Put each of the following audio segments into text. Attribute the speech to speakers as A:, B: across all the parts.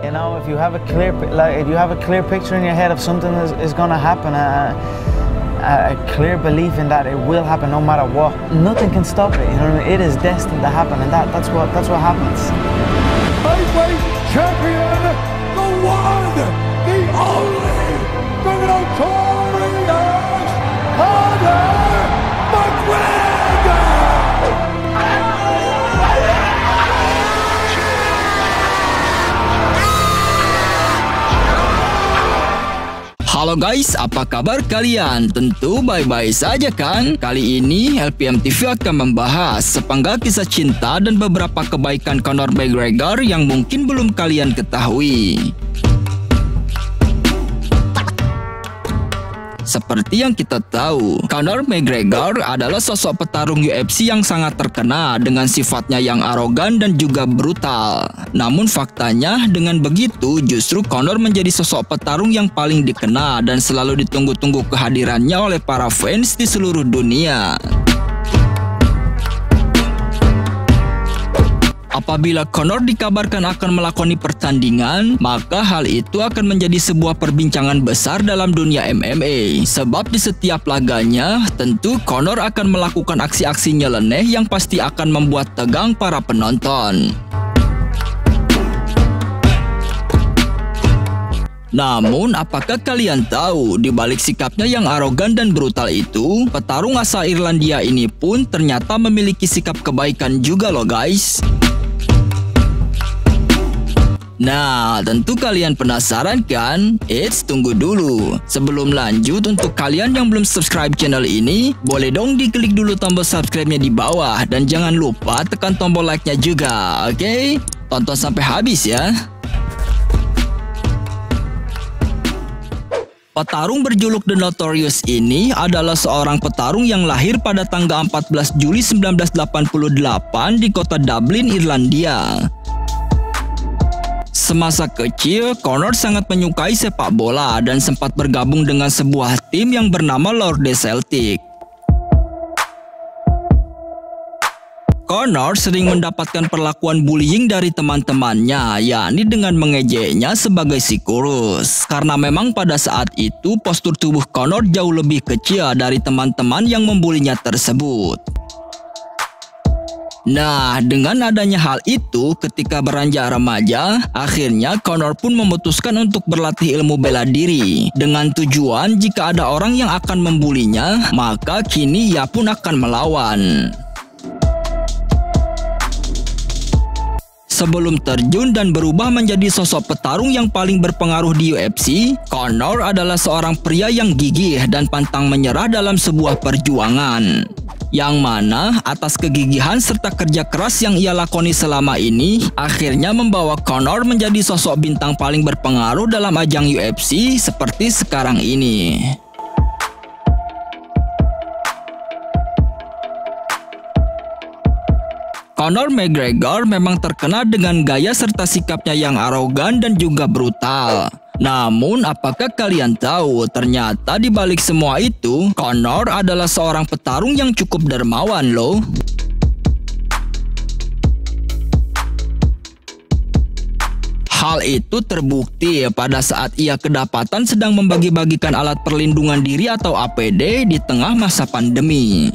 A: You know, if you have a clear picture in your head of something is gonna happen, a clear belief in that it will happen no matter what, nothing can stop it. You know what I mean? It is destined to happen, and that's what happens.
B: Lightweight champion, the one, the only, the notorious Conor McGregor!
C: Halo guys, apa kabar kalian? Tentu baik-baik saja kan? Kali ini LPM TV akan membahas sepenggal kisah cinta dan beberapa kebaikan Conor McGregor yang mungkin belum kalian ketahui. Seperti yang kita tahu, Conor McGregor adalah sosok petarung UFC yang sangat terkenal dengan sifatnya yang arogan dan juga brutal. Namun faktanya, dengan begitu justru Conor menjadi sosok petarung yang paling dikenal dan selalu ditunggu-tunggu kehadirannya oleh para fans di seluruh dunia. Apabila Conor dikabarkan akan melakoni pertandingan, maka hal itu akan menjadi sebuah perbincangan besar dalam dunia MMA. Sebab di setiap laganya, tentu Conor akan melakukan aksi-aksi nyeleneh yang pasti akan membuat tegang para penonton. Namun, apakah kalian tahu, di balik sikapnya yang arogan dan brutal itu, petarung asal Irlandia ini pun ternyata memiliki sikap kebaikan juga loh guys. Nah, tentu kalian penasaran kan? Eits, tunggu dulu. Sebelum lanjut, untuk kalian yang belum subscribe channel ini, boleh dong diklik dulu tombol subscribe-nya di bawah. Dan jangan lupa tekan tombol like-nya juga, oke? Tonton sampai habis ya. Petarung berjuluk The Notorious ini adalah seorang petarung yang lahir pada tanggal 14 Juli 1988 di kota Dublin, Irlandia. Semasa kecil, Conor sangat menyukai sepak bola dan sempat bergabung dengan sebuah tim yang bernama Lorde Celtic. Conor sering mendapatkan perlakuan bullying dari teman-temannya, yakni dengan mengejeknya sebagai si kurus. Karena memang pada saat itu postur tubuh Conor jauh lebih kecil dari teman-teman yang membulinya tersebut. Nah, dengan adanya hal itu, ketika beranjak remaja, akhirnya Conor pun memutuskan untuk berlatih ilmu bela diri. Dengan tujuan jika ada orang yang akan membulinya, maka kini ia pun akan melawan. Sebelum terjun dan berubah menjadi sosok petarung yang paling berpengaruh di UFC, Conor adalah seorang pria yang gigih dan pantang menyerah dalam sebuah perjuangan. Yang mana atas kegigihan serta kerja keras yang ia lakoni selama ini, akhirnya membawa Conor menjadi sosok bintang paling berpengaruh dalam ajang UFC seperti sekarang ini. Conor McGregor memang terkenal dengan gaya serta sikapnya yang arogan dan juga brutal. Namun, apakah kalian tahu ternyata di balik semua itu, Conor adalah seorang petarung yang cukup dermawan loh. Hal itu terbukti pada saat ia kedapatan sedang membagi-bagikan alat perlindungan diri atau APD di tengah masa pandemi.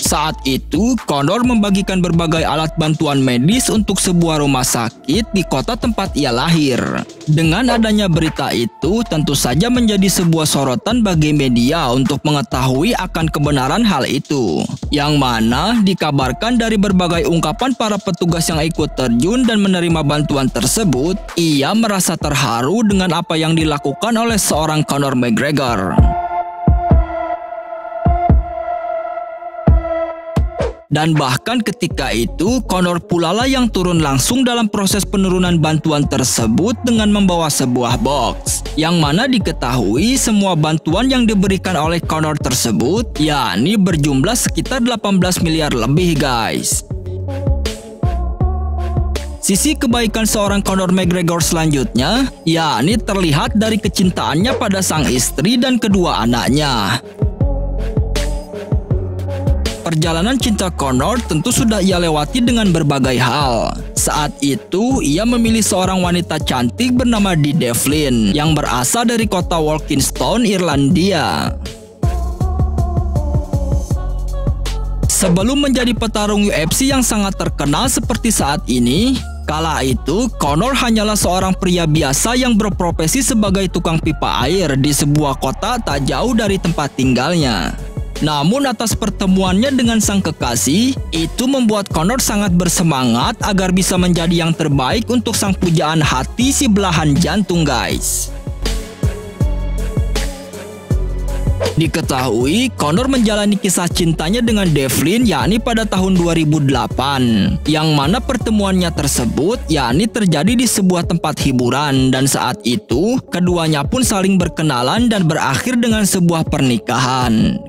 C: Saat itu, Conor membagikan berbagai alat bantuan medis untuk sebuah rumah sakit di kota tempat ia lahir. Dengan adanya berita itu, tentu saja menjadi sebuah sorotan bagi media untuk mengetahui akan kebenaran hal itu. Yang mana dikabarkan dari berbagai ungkapan para petugas yang ikut terjun dan menerima bantuan tersebut, ia merasa terharu dengan apa yang dilakukan oleh seorang Conor McGregor. Dan bahkan ketika itu, Conor pula lah yang turun langsung dalam proses penurunan bantuan tersebut dengan membawa sebuah box. Yang mana diketahui semua bantuan yang diberikan oleh Conor tersebut, yakni berjumlah sekitar 18 miliar lebih guys. Sisi kebaikan seorang Conor McGregor selanjutnya, yakni terlihat dari kecintaannya pada sang istri dan kedua anaknya. Perjalanan cinta Conor tentu sudah ia lewati dengan berbagai hal. Saat itu, ia memilih seorang wanita cantik bernama Dee Devlin yang berasal dari kota Walkinstone, Irlandia. Sebelum menjadi petarung UFC yang sangat terkenal seperti saat ini, kala itu Conor hanyalah seorang pria biasa yang berprofesi sebagai tukang pipa air di sebuah kota tak jauh dari tempat tinggalnya. Namun atas pertemuannya dengan sang kekasih, itu membuat Conor sangat bersemangat agar bisa menjadi yang terbaik untuk sang pujaan hati si belahan jantung, guys. Diketahui, Conor menjalani kisah cintanya dengan Devlin yakni pada tahun 2008, yang mana pertemuannya tersebut yakni terjadi di sebuah tempat hiburan, dan saat itu keduanya pun saling berkenalan dan berakhir dengan sebuah pernikahan.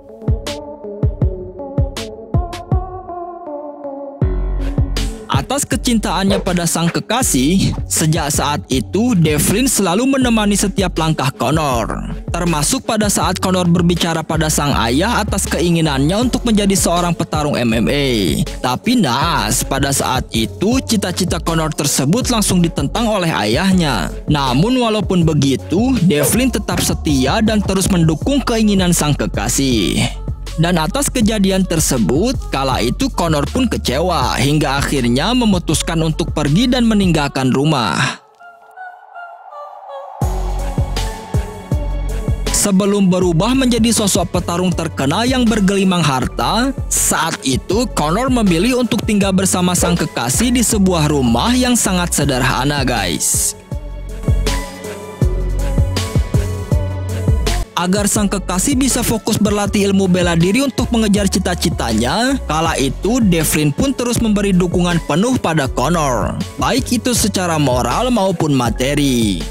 C: Atas kecintaannya pada sang kekasih, sejak saat itu Devlin selalu menemani setiap langkah Conor. Termasuk pada saat Conor berbicara pada sang ayah atas keinginannya untuk menjadi seorang petarung MMA. Tapi naas, pada saat itu cita-cita Conor tersebut langsung ditentang oleh ayahnya. Namun walaupun begitu, Devlin tetap setia dan terus mendukung keinginan sang kekasih. Dan atas kejadian tersebut, kala itu Conor pun kecewa hingga akhirnya memutuskan untuk pergi dan meninggalkan rumah. Sebelum berubah menjadi sosok petarung terkenal yang bergelimang harta, saat itu Conor memilih untuk tinggal bersama sang kekasih di sebuah rumah yang sangat sederhana, guys. Agar sang kekasih bisa fokus berlatih ilmu bela diri untuk mengejar cita-citanya, kala itu Devlin pun terus memberi dukungan penuh pada Conor, baik itu secara moral maupun materi.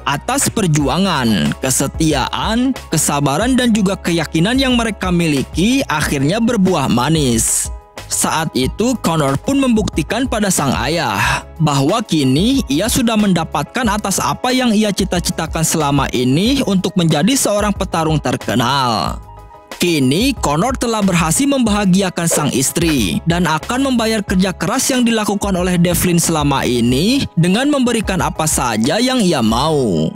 C: Atas perjuangan, kesetiaan, kesabaran dan juga keyakinan yang mereka miliki akhirnya berbuah manis. Saat itu Conor pun membuktikan pada sang ayah bahwa kini ia sudah mendapatkan atas apa yang ia cita-citakan selama ini untuk menjadi seorang petarung terkenal. Kini Conor telah berhasil membahagiakan sang istri dan akan membayar kerja keras yang dilakukan oleh Devlin selama ini dengan memberikan apa saja yang ia mau.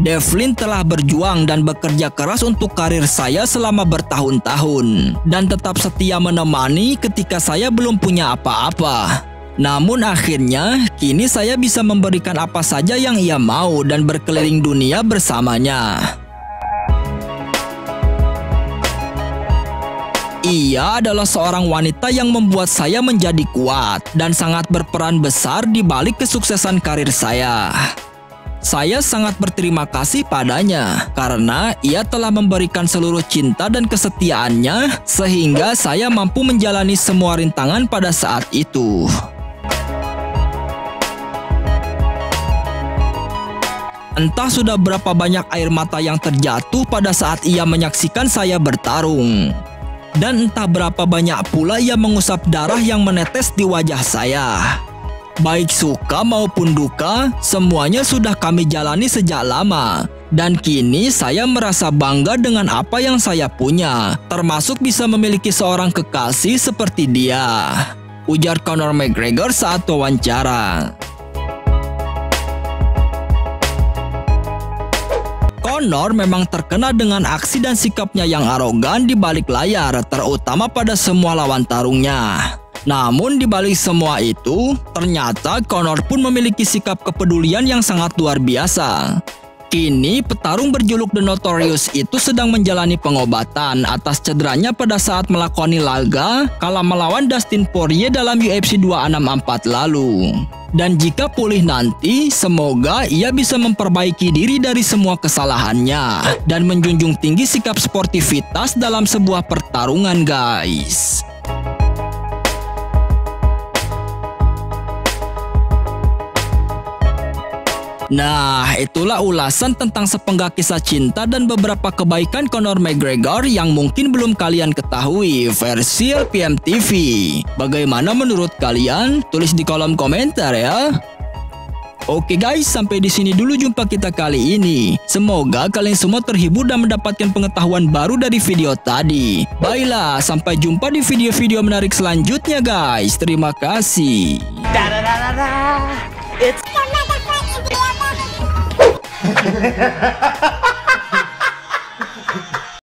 C: Devlin telah berjuang dan bekerja keras untuk karir saya selama bertahun-tahun dan tetap setia menemani ketika saya belum punya apa-apa. Namun akhirnya, kini saya bisa memberikan apa saja yang ia mau dan berkeliling dunia bersamanya. Ia adalah seorang wanita yang membuat saya menjadi kuat dan sangat berperan besar di balik kesuksesan karir saya. Saya sangat berterima kasih padanya karena ia telah memberikan seluruh cinta dan kesetiaannya sehingga saya mampu menjalani semua rintangan pada saat itu. Entah sudah berapa banyak air mata yang terjatuh pada saat ia menyaksikan saya bertarung. Dan entah berapa banyak pula ia mengusap darah yang menetes di wajah saya. Baik suka maupun duka, semuanya sudah kami jalani sejak lama. Dan kini saya merasa bangga dengan apa yang saya punya, termasuk bisa memiliki seorang kekasih seperti dia, ujar Conor McGregor saat wawancara. Conor memang terkenal dengan aksi dan sikapnya yang arogan di balik layar, terutama pada semua lawan tarungnya. Namun di balik semua itu, ternyata Conor pun memiliki sikap kepedulian yang sangat luar biasa. Kini petarung berjuluk The Notorious itu sedang menjalani pengobatan atas cederanya pada saat melakoni laga kala melawan Dustin Poirier dalam UFC 264 lalu. Dan jika pulih nanti, semoga ia bisa memperbaiki diri dari semua kesalahannya dan menjunjung tinggi sikap sportivitas dalam sebuah pertarungan, guys. Nah, itulah ulasan tentang sepenggal kisah cinta dan beberapa kebaikan Conor McGregor yang mungkin belum kalian ketahui versi LPM TV. Bagaimana menurut kalian? Tulis di kolom komentar ya. Oke guys, sampai di sini dulu jumpa kita kali ini. Semoga kalian semua terhibur dan mendapatkan pengetahuan baru dari video tadi. Baiklah, sampai jumpa di video-video menarik selanjutnya guys. Terima kasih.
A: It's